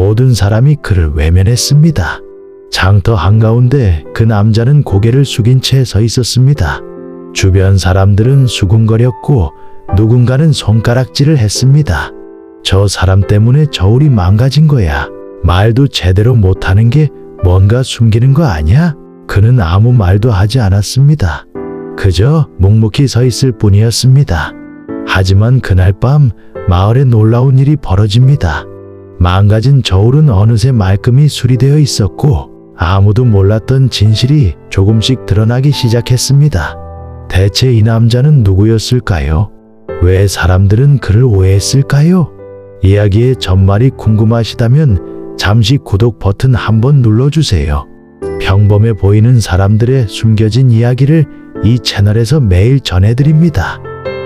모든 사람이 그를 외면했습니다. 장터 한가운데 그 남자는 고개를 숙인 채 서 있었습니다. 주변 사람들은 수군거렸고 누군가는 손가락질을 했습니다. 저 사람 때문에 저울이 망가진 거야. 말도 제대로 못하는 게 뭔가 숨기는 거 아니야? 그는 아무 말도 하지 않았습니다. 그저 묵묵히 서 있을 뿐이었습니다. 하지만 그날 밤 마을에 놀라운 일이 벌어집니다. 망가진 저울은 어느새 말끔히 수리되어 있었고 아무도 몰랐던 진실이 조금씩 드러나기 시작했습니다. 대체 이 남자는 누구였을까요? 왜 사람들은 그를 오해했을까요? 이야기의 전말이 궁금하시다면 잠시 구독 버튼 한번 눌러주세요. 평범해 보이는 사람들의 숨겨진 이야기를 이 채널에서 매일 전해드립니다.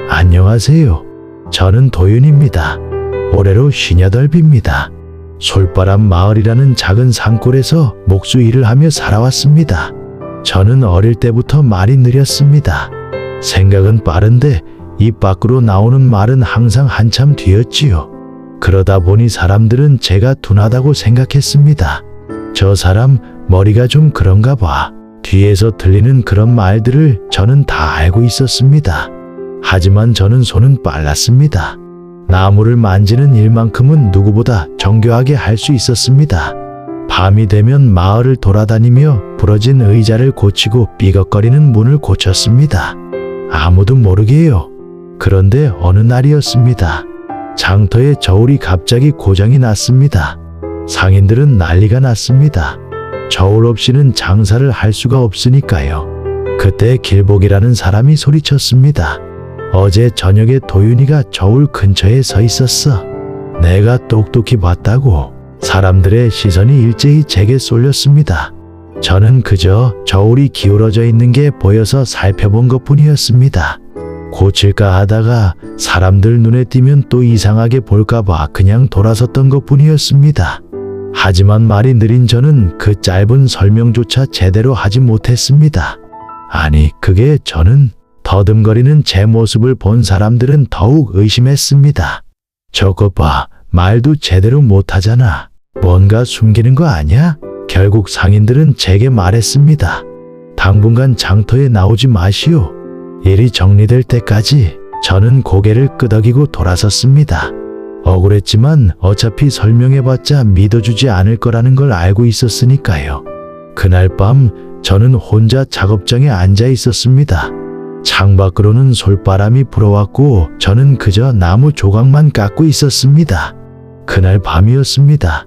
안녕하세요. 저는 도윤입니다. 올해로 58입니다. 솔바람 마을이라는 작은 산골에서 목수 일을 하며 살아왔습니다. 저는 어릴 때부터 말이 느렸습니다. 생각은 빠른데 입 밖으로 나오는 말은 항상 한참 뒤였지요. 그러다 보니 사람들은 제가 둔하다고 생각했습니다. 저 사람 머리가 좀 그런가 봐. 뒤에서 들리는 그런 말들을 저는 다 알고 있었습니다. 하지만 저는 손은 빨랐습니다. 나무를 만지는 일만큼은 누구보다 정교하게 할 수 있었습니다. 밤이 되면 마을을 돌아다니며 부러진 의자를 고치고 삐걱거리는 문을 고쳤습니다. 아무도 모르게요. 그런데 어느 날이었습니다. 장터에 저울이 갑자기 고장이 났습니다. 상인들은 난리가 났습니다. 저울 없이는 장사를 할 수가 없으니까요. 그때 길복이라는 사람이 소리쳤습니다. 어제 저녁에 도윤이가 저울 근처에 서 있었어. 내가 똑똑히 봤다고. 사람들의 시선이 일제히 제게 쏠렸습니다. 저는 그저 저울이 기울어져 있는 게 보여서 살펴본 것뿐이었습니다. 고칠까 하다가 사람들 눈에 띄면 또 이상하게 볼까봐 그냥 돌아섰던 것뿐이었습니다. 하지만 말이 느린 저는 그 짧은 설명조차 제대로 하지 못했습니다. 아니, 그게 저는 더듬거리는 제 모습을 본 사람들은 더욱 의심했습니다. 저거 봐, 말도 제대로 못하잖아. 뭔가 숨기는 거 아니야? 결국 상인들은 제게 말했습니다. 당분간 장터에 나오지 마시오. 일이 정리될 때까지. 저는 고개를 끄덕이고 돌아섰습니다. 억울했지만 어차피 설명해봤자 믿어주지 않을 거라는 걸 알고 있었으니까요. 그날 밤 저는 혼자 작업장에 앉아 있었습니다. 창밖으로는 솔바람이 불어왔고 저는 그저 나무 조각만 깎고 있었습니다. 그날 밤이었습니다.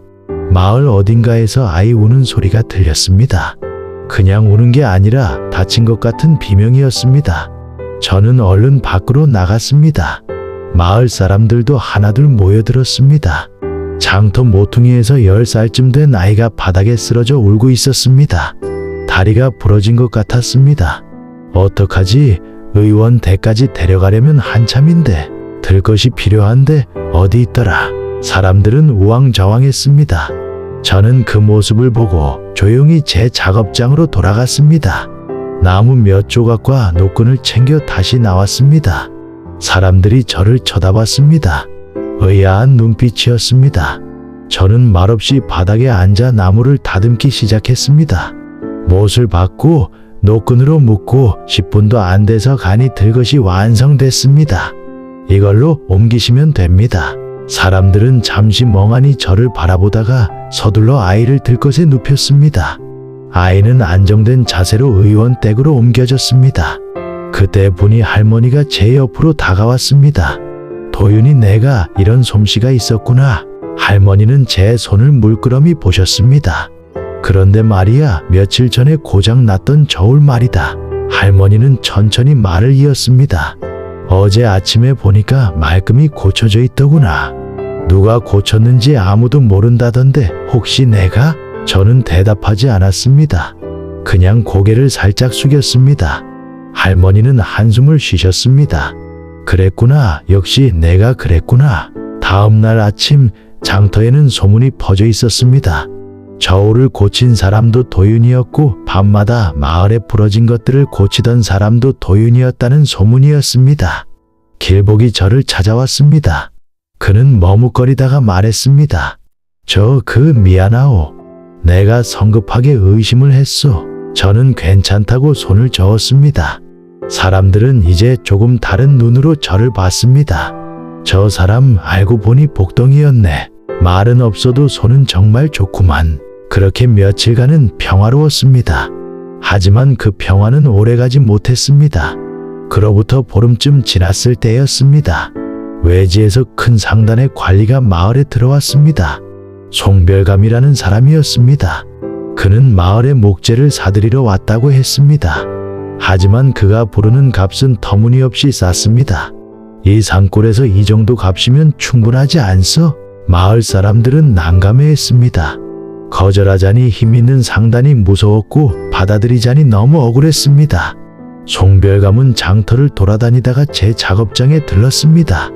마을 어딘가에서 아이 우는 소리가 들렸습니다. 그냥 우는 게 아니라 다친 것 같은 비명이었습니다. 저는 얼른 밖으로 나갔습니다. 마을 사람들도 하나둘 모여들었습니다. 장터 모퉁이에서 10살쯤 된 아이가 바닥에 쓰러져 울고 있었습니다. 다리가 부러진 것 같았습니다. 어떡하지? 의원 댁까지 데려가려면 한참인데 들 것이 필요한데 어디 있더라? 사람들은 우왕좌왕했습니다. 저는 그 모습을 보고 조용히 제 작업장으로 돌아갔습니다. 나무 몇 조각과 노끈을 챙겨 다시 나왔습니다. 사람들이 저를 쳐다봤습니다. 의아한 눈빛이었습니다. 저는 말없이 바닥에 앉아 나무를 다듬기 시작했습니다. 못을 받고 노끈으로 묶고 10분도 안 돼서 간이 들 것이 완성됐습니다. 이걸로 옮기시면 됩니다. 사람들은 잠시 멍하니 저를 바라보다가 서둘러 아이를 들 것에 눕혔습니다. 아이는 안정된 자세로 의원 댁으로 옮겨졌습니다. 그때 보니 할머니가 제 옆으로 다가왔습니다. 도윤이, 내가 이런 솜씨가 있었구나. 할머니는 제 손을 물끄러미 보셨습니다. 그런데 말이야, 며칠 전에 고장 났던 저울 말이다. 할머니는 천천히 말을 이었습니다. 어제 아침에 보니까 말끔히 고쳐져 있더구나. 누가 고쳤는지 아무도 모른다던데 혹시 내가? 저는 대답하지 않았습니다. 그냥 고개를 살짝 숙였습니다. 할머니는 한숨을 쉬셨습니다. 그랬구나. 역시 내가 그랬구나. 다음 날 아침 장터에는 소문이 퍼져 있었습니다. 저울을 고친 사람도 도윤이었고 밤마다 마을에 부러진 것들을 고치던 사람도 도윤이었다는 소문이었습니다. 길복이 저를 찾아왔습니다. 그는 머뭇거리다가 말했습니다. 미안하오. 내가 성급하게 의심을 했소. 저는 괜찮다고 손을 저었습니다. 사람들은 이제 조금 다른 눈으로 저를 봤습니다. 저 사람 알고 보니 복덩이였네. 말은 없어도 손은 정말 좋구만. 그렇게 며칠간은 평화로웠습니다. 하지만 그 평화는 오래가지 못했습니다. 그로부터 보름쯤 지났을 때였습니다. 외지에서 큰 상단의 관리가 마을에 들어왔습니다. 송별감이라는 사람이었습니다. 그는 마을의 목재를 사들이러 왔다고 했습니다. 하지만 그가 부르는 값은 터무니없이 쌌습니다. 이 산골에서 이 정도 값이면 충분하지 않소? 마을 사람들은 난감해했습니다. 거절하자니 힘있는 상단이 무서웠고 받아들이자니 너무 억울했습니다. 송별감은 장터를 돌아다니다가 제 작업장에 들렀습니다.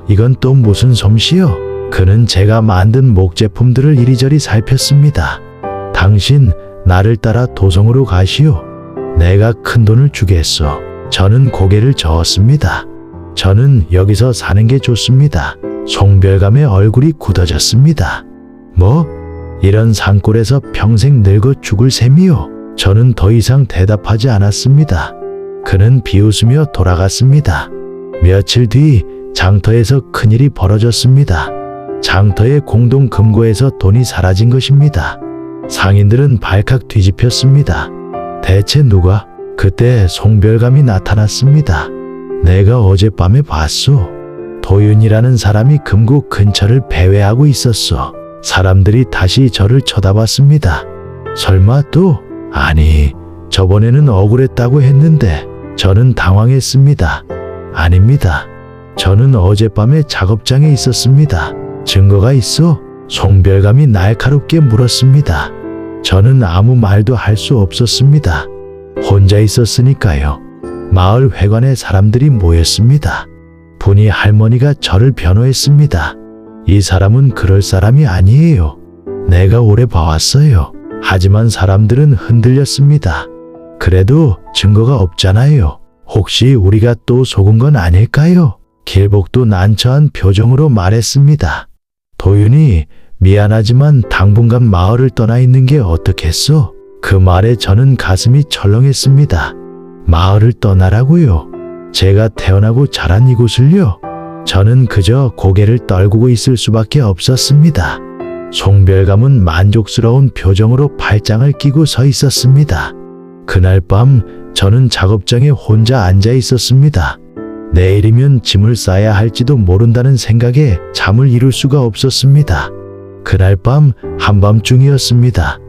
이건 또 무슨 솜씨요? 그는 제가 만든 목제품들을 이리저리 살폈습니다. 당신 나를 따라 도성으로 가시오. 내가 큰 돈을 주겠소. 저는 고개를 저었습니다. 저는 여기서 사는 게 좋습니다. 송별감의 얼굴이 굳어졌습니다. 뭐? 이런 산골에서 평생 늙어 죽을 셈이요? 저는 더 이상 대답하지 않았습니다. 그는 비웃으며 돌아갔습니다. 며칠 뒤 장터에서 큰일이 벌어졌습니다. 장터의 공동 금고에서 돈이 사라진 것입니다. 상인들은 발칵 뒤집혔습니다. 대체 누가? 그때 송별감이 나타났습니다. 내가 어젯밤에 봤소. 도윤이라는 사람이 금고 근처를 배회하고 있었소. 사람들이 다시 저를 쳐다봤습니다. 설마 또? 아니, 저번에는 억울했다고 했는데 저는 당황했습니다. 아닙니다. 저는 어젯밤에 작업장에 있었습니다. 증거가 있어? 송별감이 날카롭게 물었습니다. 저는 아무 말도 할 수 없었습니다. 혼자 있었으니까요. 마을 회관에 사람들이 모였습니다. 분이 할머니가 저를 변호했습니다. 이 사람은 그럴 사람이 아니에요. 내가 오래 봐왔어요. 하지만 사람들은 흔들렸습니다. 그래도 증거가 없잖아요. 혹시 우리가 또 속은 건 아닐까요? 길복도 난처한 표정으로 말했습니다. 도윤이 미안하지만 당분간 마을을 떠나 있는 게 어떻겠소? 그 말에 저는 가슴이 철렁했습니다. 마을을 떠나라고요? 제가 태어나고 자란 이곳을요? 저는 그저 고개를 떨구고 있을 수밖에 없었습니다. 송별감은 만족스러운 표정으로 팔짱을 끼고 서 있었습니다. 그날 밤 저는 작업장에 혼자 앉아 있었습니다. 내일이면 짐을 싸야 할지도 모른다는 생각에 잠을 이룰 수가 없었습니다. 그날 밤 한밤중이었습니다.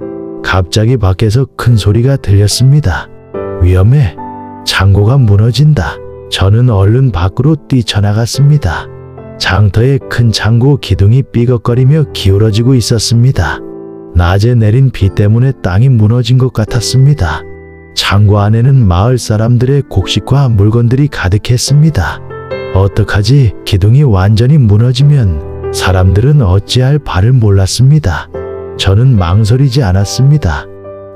갑자기 밖에서 큰 소리가 들렸습니다. 위험해. 창고가 무너진다. 저는 얼른 밖으로 뛰쳐나갔습니다. 장터의 큰 창고 기둥이 삐걱거리며 기울어지고 있었습니다. 낮에 내린 비 때문에 땅이 무너진 것 같았습니다. 창고 안에는 마을 사람들의 곡식과 물건들이 가득했습니다. 어떡하지? 기둥이 완전히 무너지면 사람들은 어찌할 바를 몰랐습니다. 저는 망설이지 않았습니다.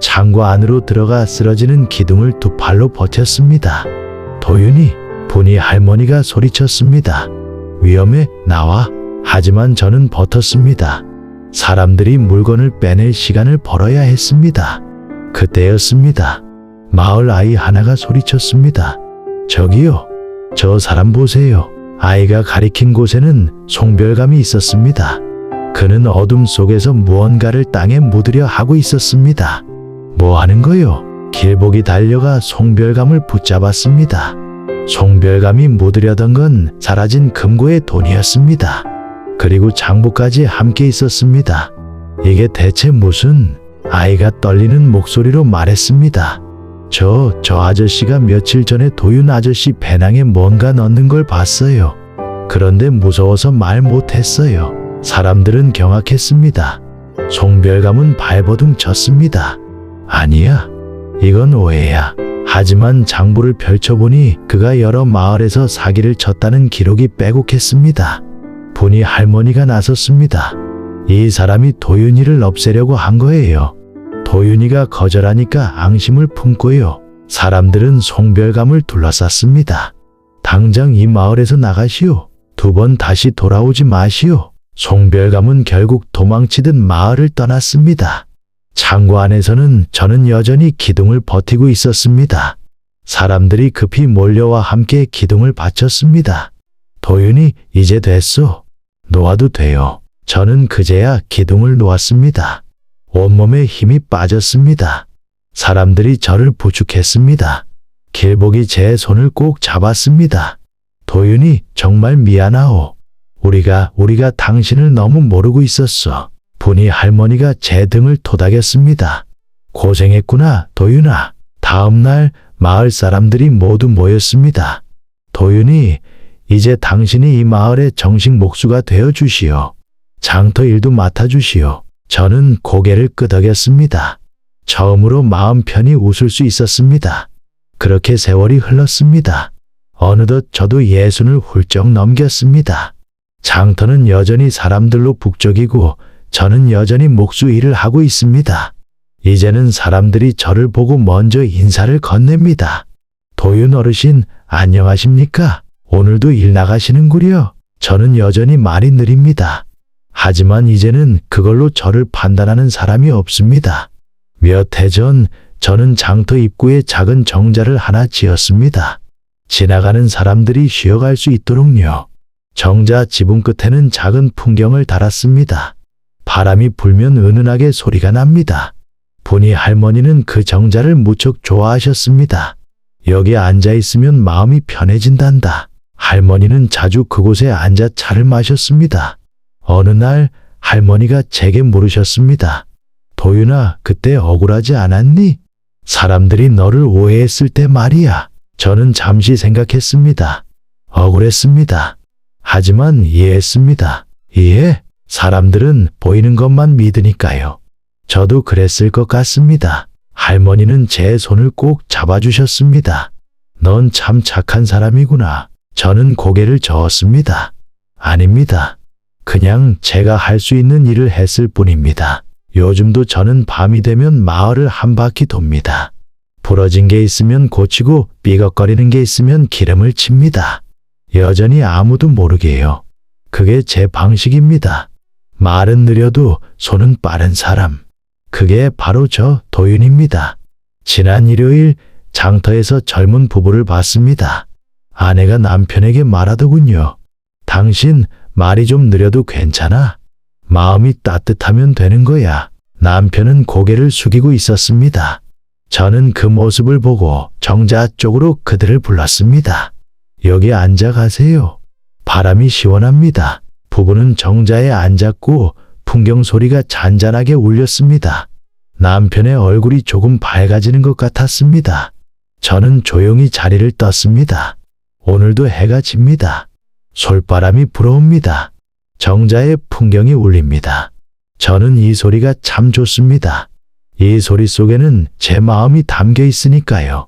창고 안으로 들어가 쓰러지는 기둥을 두 팔로 버텼습니다. 도윤이, 분이 할머니가 소리쳤습니다. 위험해, 나와. 하지만 저는 버텼습니다. 사람들이 물건을 빼낼 시간을 벌어야 했습니다. 그때였습니다. 마을 아이 하나가 소리쳤습니다. 저기요, 저 사람 보세요. 아이가 가리킨 곳에는 송별감이 있었습니다. 그는 어둠 속에서 무언가를 땅에 묻으려 하고 있었습니다. 뭐 하는 거요? 길복이 달려가 송별감을 붙잡았습니다. 송별감이 묻으려던 건 사라진 금고의 돈이었습니다. 그리고 장부까지 함께 있었습니다. 이게 대체 무슨? 아이가 떨리는 목소리로 말했습니다. 저 아저씨가 며칠 전에 도윤 아저씨 배낭에 뭔가 넣는 걸 봤어요. 그런데 무서워서 말 못했어요. 사람들은 경악했습니다. 송별감은 발버둥 쳤습니다. 아니야, 이건 오해야. 하지만 장부를 펼쳐보니 그가 여러 마을에서 사기를 쳤다는 기록이 빼곡했습니다. 분이 할머니가 나섰습니다. 이 사람이 도윤이를 없애려고 한 거예요. 도윤이가 거절하니까 앙심을 품고요. 사람들은 송별감을 둘러쌌습니다. 당장 이 마을에서 나가시오. 두 번 다시 돌아오지 마시오. 송별감은 결국 도망치듯 마을을 떠났습니다. 창고 안에서는 저는 여전히 기둥을 버티고 있었습니다. 사람들이 급히 몰려와 함께 기둥을 받쳤습니다. 도윤이 이제 됐소. 놓아도 돼요. 저는 그제야 기둥을 놓았습니다. 온몸에 힘이 빠졌습니다. 사람들이 저를 부축했습니다. 길복이 제 손을 꼭 잡았습니다. 도윤이 정말 미안하오. 우리가 당신을 너무 모르고 있었어. 분이 할머니가 제 등을 토닥였습니다. 고생했구나, 도윤아. 다음 날 마을 사람들이 모두 모였습니다. 도윤이, 이제 당신이 이 마을의 정식 목수가 되어 주시오. 장터 일도 맡아 주시오. 저는 고개를 끄덕였습니다. 처음으로 마음 편히 웃을 수 있었습니다. 그렇게 세월이 흘렀습니다. 어느덧 저도 60을 훌쩍 넘겼습니다. 장터는 여전히 사람들로 북적이고 저는 여전히 목수 일을 하고 있습니다. 이제는 사람들이 저를 보고 먼저 인사를 건넵니다. 도윤 어르신, 안녕하십니까? 오늘도 일 나가시는구려. 저는 여전히 말이 느립니다. 하지만 이제는 그걸로 저를 판단하는 사람이 없습니다. 몇 해 전 저는 장터 입구에 작은 정자를 하나 지었습니다. 지나가는 사람들이 쉬어갈 수 있도록요. 정자 지붕 끝에는 작은 풍경을 달았습니다. 바람이 불면 은은하게 소리가 납니다. 분이 할머니는 그 정자를 무척 좋아하셨습니다. 여기 앉아 있으면 마음이 편해진단다. 할머니는 자주 그곳에 앉아 차를 마셨습니다. 어느 날 할머니가 제게 물으셨습니다. 도윤아, 그때 억울하지 않았니? 사람들이 너를 오해했을 때 말이야. 저는 잠시 생각했습니다. 억울했습니다. 하지만 이해했습니다. 이해? 사람들은 보이는 것만 믿으니까요. 저도 그랬을 것 같습니다. 할머니는 제 손을 꼭 잡아주셨습니다. 넌 참 착한 사람이구나. 저는 고개를 저었습니다. 아닙니다. 그냥 제가 할 수 있는 일을 했을 뿐입니다. 요즘도 저는 밤이 되면 마을을 한 바퀴 돕니다. 부러진 게 있으면 고치고 삐걱거리는 게 있으면 기름을 칩니다. 여전히 아무도 모르게요. 그게 제 방식입니다. 말은 느려도 손은 빠른 사람. 그게 바로 저 도윤입니다. 지난 일요일 장터에서 젊은 부부를 봤습니다. 아내가 남편에게 말하더군요. 당신 말이 좀 느려도 괜찮아. 마음이 따뜻하면 되는 거야. 남편은 고개를 숙이고 있었습니다. 저는 그 모습을 보고 정자 쪽으로 그들을 불렀습니다. 여기 앉아 가세요. 바람이 시원합니다. 부부는 정자에 앉았고 풍경 소리가 잔잔하게 울렸습니다. 남편의 얼굴이 조금 밝아지는 것 같았습니다. 저는 조용히 자리를 떴습니다. 오늘도 해가 집니다. 솔바람이 불어옵니다. 정자의 풍경이 울립니다. 저는 이 소리가 참 좋습니다. 이 소리 속에는 제 마음이 담겨 있으니까요.